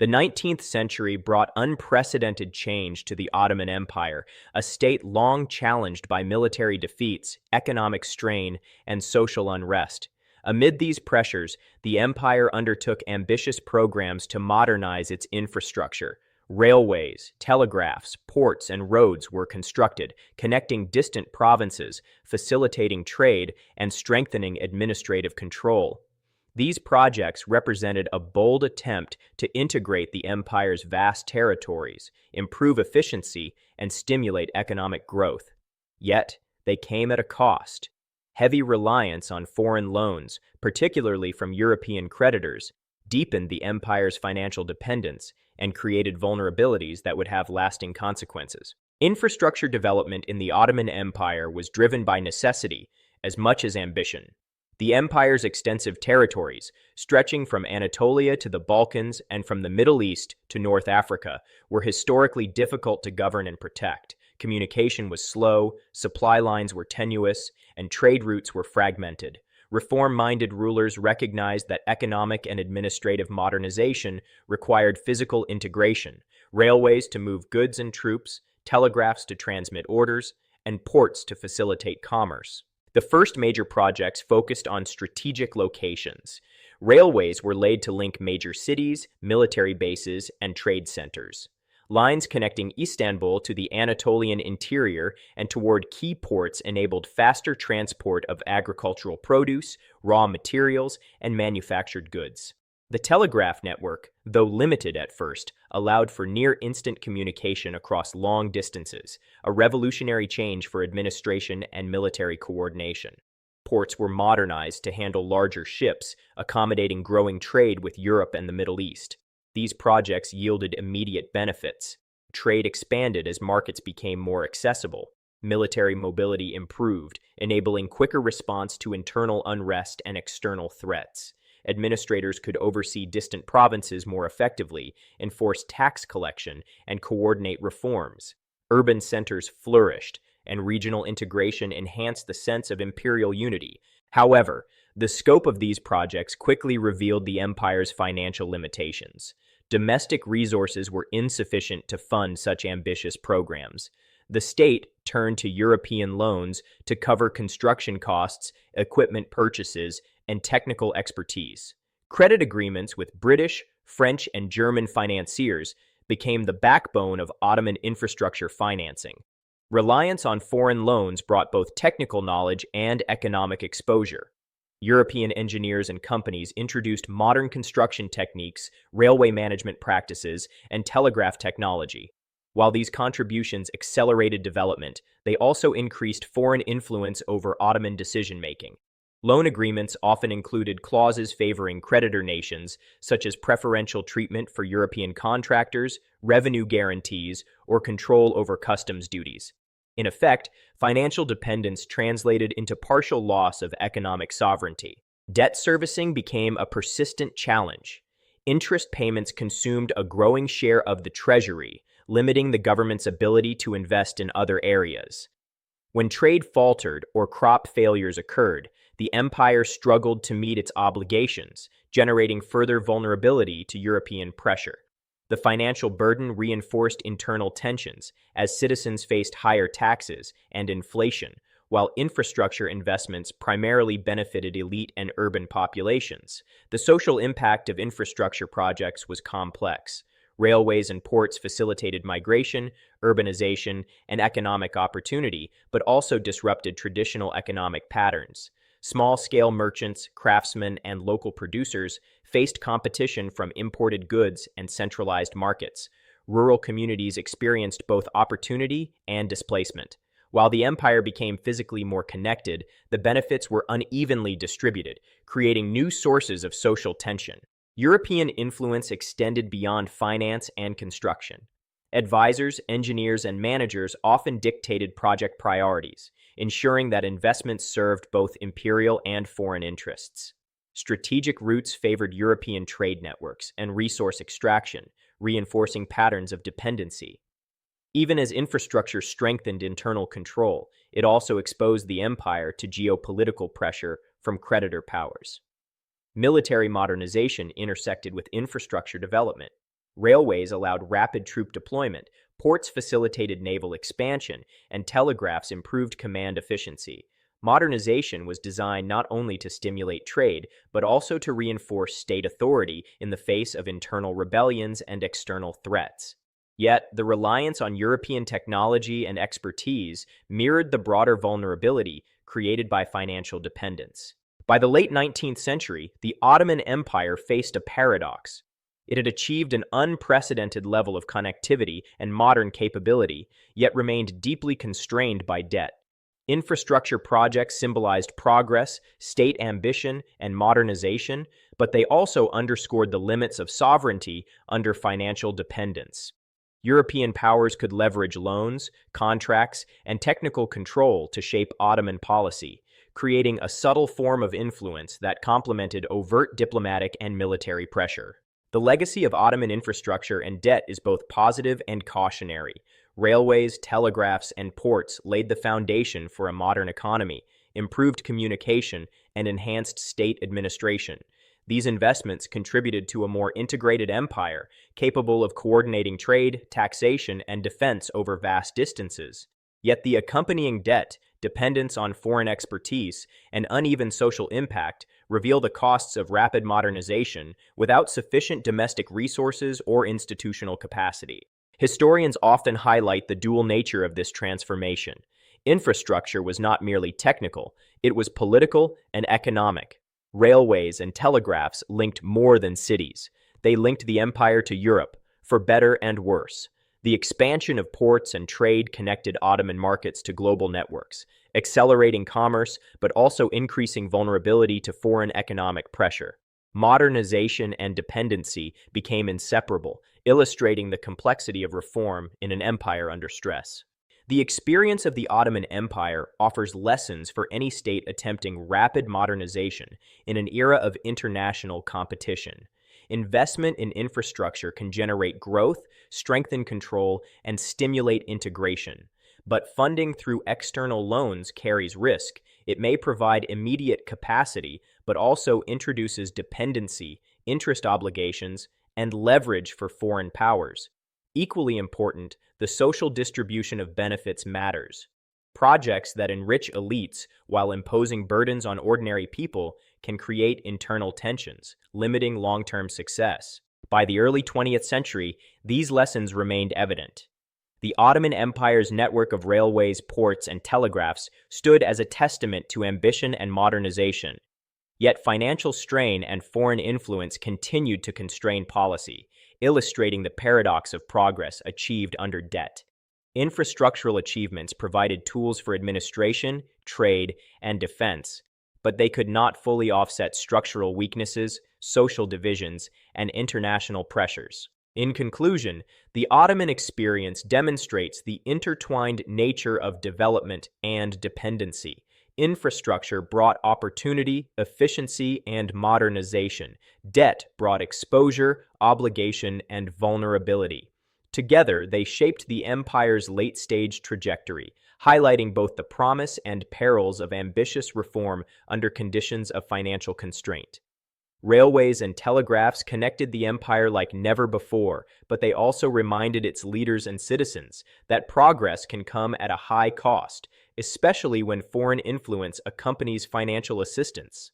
The 19th century brought unprecedented change to the Ottoman Empire, a state long challenged by military defeats, economic strain, and social unrest. Amid these pressures, the empire undertook ambitious programs to modernize its infrastructure. Railways, telegraphs, ports, and roads were constructed, connecting distant provinces, facilitating trade, and strengthening administrative control. These projects represented a bold attempt to integrate the empire's vast territories, improve efficiency, and stimulate economic growth. Yet, they came at a cost. Heavy reliance on foreign loans, particularly from European creditors, deepened the empire's financial dependence and created vulnerabilities that would have lasting consequences. Infrastructure development in the Ottoman Empire was driven by necessity as much as ambition. The empire's extensive territories, stretching from Anatolia to the Balkans and from the Middle East to North Africa, were historically difficult to govern and protect. Communication was slow, supply lines were tenuous, and trade routes were fragmented. Reform-minded rulers recognized that economic and administrative modernization required physical integration, railways to move goods and troops, telegraphs to transmit orders, and ports to facilitate commerce. The first major projects focused on strategic locations. Railways were laid to link major cities, military bases, and trade centers. Lines connecting Istanbul to the Anatolian interior and toward key ports enabled faster transport of agricultural produce, raw materials, and manufactured goods. The telegraph network, though limited at first, allowed for near-instant communication across long distances, a revolutionary change for administration and military coordination. Ports were modernized to handle larger ships, accommodating growing trade with Europe and the Middle East. These projects yielded immediate benefits. Trade expanded as markets became more accessible. Military mobility improved, enabling quicker response to internal unrest and external threats. Administrators could oversee distant provinces more effectively, enforce tax collection, and coordinate reforms. Urban centers flourished, and regional integration enhanced the sense of imperial unity. However, the scope of these projects quickly revealed the empire's financial limitations. Domestic resources were insufficient to fund such ambitious programs. The state turned to European loans to cover construction costs, equipment purchases, and technical expertise. Credit agreements with British, French, and German financiers became the backbone of Ottoman infrastructure financing. Reliance on foreign loans brought both technical knowledge and economic exposure. European engineers and companies introduced modern construction techniques, railway management practices, and telegraph technology. While these contributions accelerated development, they also increased foreign influence over Ottoman decision-making. Loan agreements often included clauses favoring creditor nations, such as preferential treatment for European contractors, revenue guarantees, or control over customs duties. In effect, financial dependence translated into partial loss of economic sovereignty. Debt servicing became a persistent challenge. Interest payments consumed a growing share of the treasury, limiting the government's ability to invest in other areas. When trade faltered or crop failures occurred, the empire struggled to meet its obligations, generating further vulnerability to European pressure. The financial burden reinforced internal tensions as citizens faced higher taxes and inflation, while infrastructure investments primarily benefited elite and urban populations. The social impact of infrastructure projects was complex. Railways and ports facilitated migration, urbanization, and economic opportunity, but also disrupted traditional economic patterns. Small-scale merchants, craftsmen, and local producers faced competition from imported goods and centralized markets. Rural communities experienced both opportunity and displacement. While the empire became physically more connected, the benefits were unevenly distributed, creating new sources of social tension. European influence extended beyond finance and construction. Advisors, engineers, and managers often dictated project priorities, ensuring that investments served both imperial and foreign interests. Strategic routes favored European trade networks and resource extraction, reinforcing patterns of dependency. Even as infrastructure strengthened internal control, it also exposed the empire to geopolitical pressure from creditor powers. Military modernization intersected with infrastructure development. Railways allowed rapid troop deployment, ports facilitated naval expansion, and telegraphs improved command efficiency. Modernization was designed not only to stimulate trade, but also to reinforce state authority in the face of internal rebellions and external threats. Yet, the reliance on European technology and expertise mirrored the broader vulnerability created by financial dependence. By the late 19th century, the Ottoman Empire faced a paradox. It had achieved an unprecedented level of connectivity and modern capability, yet remained deeply constrained by debt. Infrastructure projects symbolized progress, state ambition, and modernization, but they also underscored the limits of sovereignty under financial dependence. European powers could leverage loans, contracts, and technical control to shape Ottoman policy, creating a subtle form of influence that complemented overt diplomatic and military pressure. The legacy of Ottoman infrastructure and debt is both positive and cautionary. Railways, telegraphs, and ports laid the foundation for a modern economy, improved communication, and enhanced state administration. These investments contributed to a more integrated empire, capable of coordinating trade, taxation, and defense over vast distances. Yet the accompanying debt, dependence on foreign expertise, and uneven social impact reveal the costs of rapid modernization without sufficient domestic resources or institutional capacity. Historians often highlight the dual nature of this transformation. Infrastructure was not merely technical, it was political and economic. Railways and telegraphs linked more than cities. They linked the empire to Europe, for better and worse. The expansion of ports and trade connected Ottoman markets to global networks, accelerating commerce but also increasing vulnerability to foreign economic pressure. Modernization and dependency became inseparable, illustrating the complexity of reform in an empire under stress. The experience of the Ottoman Empire offers lessons for any state attempting rapid modernization in an era of international competition. Investment in infrastructure can generate growth, strengthen control, and stimulate integration. But funding through external loans carries risk. It may provide immediate capacity, but also introduces dependency, interest obligations, and leverage for foreign powers. Equally important, the social distribution of benefits matters. Projects that enrich elites while imposing burdens on ordinary people can create internal tensions, limiting long-term success. By the early 20th century, these lessons remained evident. The Ottoman Empire's network of railways, ports, and telegraphs stood as a testament to ambition and modernization. Yet financial strain and foreign influence continued to constrain policy, illustrating the paradox of progress achieved under debt. Infrastructural achievements provided tools for administration, trade, and defense, but they could not fully offset structural weaknesses, social divisions, and international pressures. In conclusion, the Ottoman experience demonstrates the intertwined nature of development and dependency. Infrastructure brought opportunity, efficiency, and modernization. Debt brought exposure, obligation, and vulnerability. Together, they shaped the empire's late-stage trajectory, highlighting both the promise and perils of ambitious reform under conditions of financial constraint. Railways and telegraphs connected the empire like never before, but they also reminded its leaders and citizens that progress can come at a high cost, especially when foreign influence accompanies financial assistance.